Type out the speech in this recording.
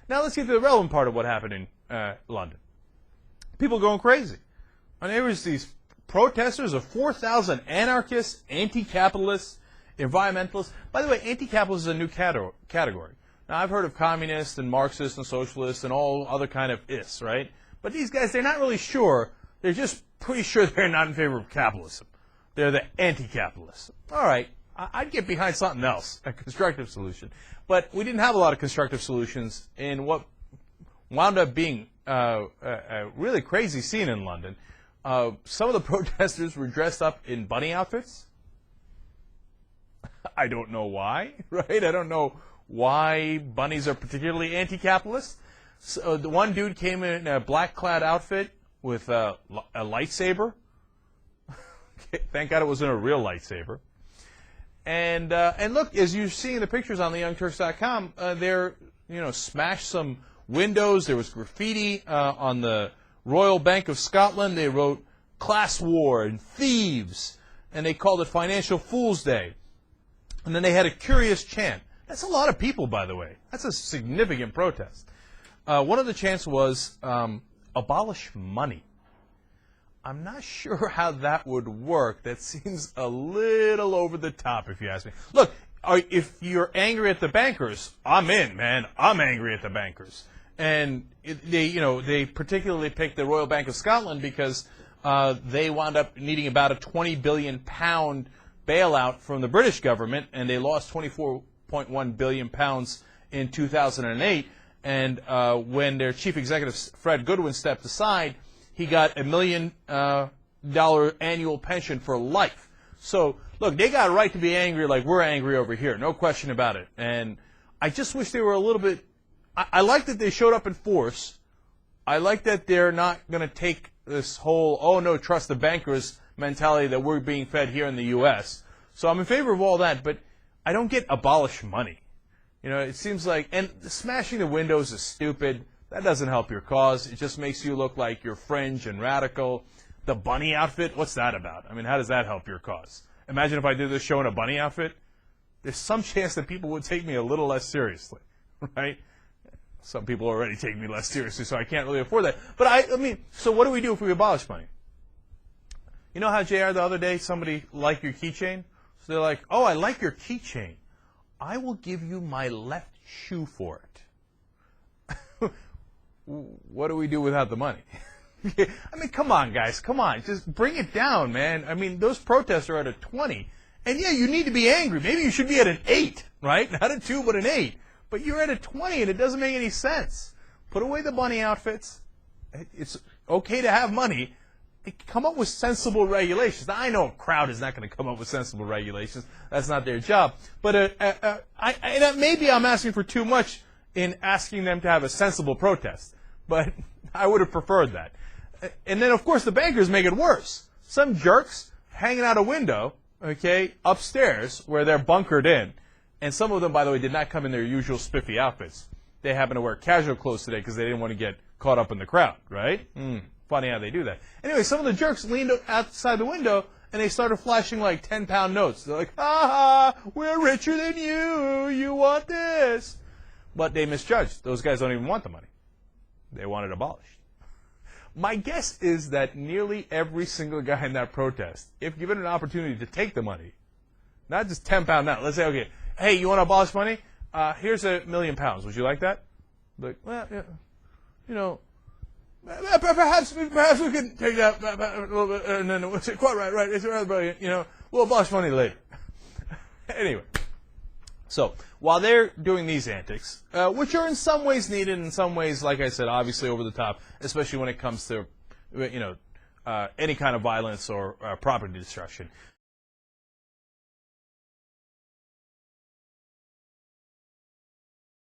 Now let's get to the relevant part of what happened in London. People going crazy. And there was these protesters of 4,000 anarchists, anti-capitalists, environmentalists. By the way, anti-capitalist is a new category. Now, I've heard of communists and Marxists and socialists and all other kind of ists, right? But these guys, they're not really sure. They're just pretty sure they're not in favor of capitalism. They're the anti-capitalists. All right, I'd get behind something else, a constructive solution. But we didn't have a lot of constructive solutions in what wound up being a really crazy scene in London. Some of the protesters were dressed up in bunny outfits. I don't know why, right? I don't know why bunnies are particularly anti-capitalist. So the one dude came in a black-clad outfit with a lightsaber. Thank God it wasn't a real lightsaber. And look, as you see in the pictures on theyoungturks.com, they're, smashed some windows. There was graffiti on the Royal Bank of Scotland. They wrote "class war" and "thieves," and they called it Financial Fool's Day. And then they had a curious chant. That's a lot of people, by the way. That's a significant protest. One of the chants was, abolish money. I'm not sure how that would work. That seems a little over the top, if you ask me. Look, if you're angry at the bankers, I'm in, man. I'm angry at the bankers. And they particularly picked the Royal Bank of Scotland because they wound up needing about a £20 billion bailout from the British government, and they lost £24.1 billion in 2008. And when their chief executive, Fred Goodwin, stepped aside, he got $1 million annual pension for life. So, look, they got a right to be angry like we're angry over here. No question about it. And I just wish they were a little bit... I like that they showed up in force. I like that they're not going to take this whole, oh, no, trust the bankers mentality that we're being fed here in the U.S. So I'm in favor of all that, but I don't get abolish money. It seems like... And smashing the windows is stupid. That doesn't help your cause. It just makes you look like you're fringe and radical. The bunny outfit, what's that about? I mean, how does that help your cause? Imagine if I did this show in a bunny outfit. There's some chance that people would take me a little less seriously, right? Some people already take me less seriously, so I can't really afford that. But I mean, so what do we do if we abolish money? You know how, JR, the other day, somebody liked your keychain? So they're like, oh, I like your keychain. I will give you my left shoe for it. What do we do without the money? I mean, come on, guys. Come on. Just bring it down, man. I mean, those protests are at a 20. And, yeah, you need to be angry. Maybe you should be at an 8, right? Not a 2, but an 8. But you're at a 20, and it doesn't make any sense. Put away the bunny outfits. It's okay to have money. Come up with sensible regulations. Now, I know a crowd is not going to come up with sensible regulations. That's not their job. But maybe I'm asking for too much in asking them to have a sensible protest. But I would have preferred that. And then, of course, the bankers make it worse. Some jerks hanging out a window, upstairs where they're bunkered in. And some of them, by the way, did not come in their usual spiffy outfits. They happen to wear casual clothes today because they didn't want to get caught up in the crowd, right? Funny how they do that. Anyway, some of the jerks leaned outside the window and they started flashing like 10-pound notes. They're like, ha ha, we're richer than you. You want this. But they misjudged. Those guys don't even want the money. They want it abolished. My guess is that nearly every single guy in that protest, if given an opportunity to take the money, not just 10-pound note, let's say, okay, hey, you want to abolish money? Here's £1 million. Would you like that? Like, well, yeah, perhaps we can take that a little bit, and then we'll say, quite right, it's rather brilliant, we'll abolish money later. Anyway. So, while they're doing these antics, which are in some ways needed, in some ways, like I said, obviously over the top, especially when it comes to, any kind of violence or property destruction.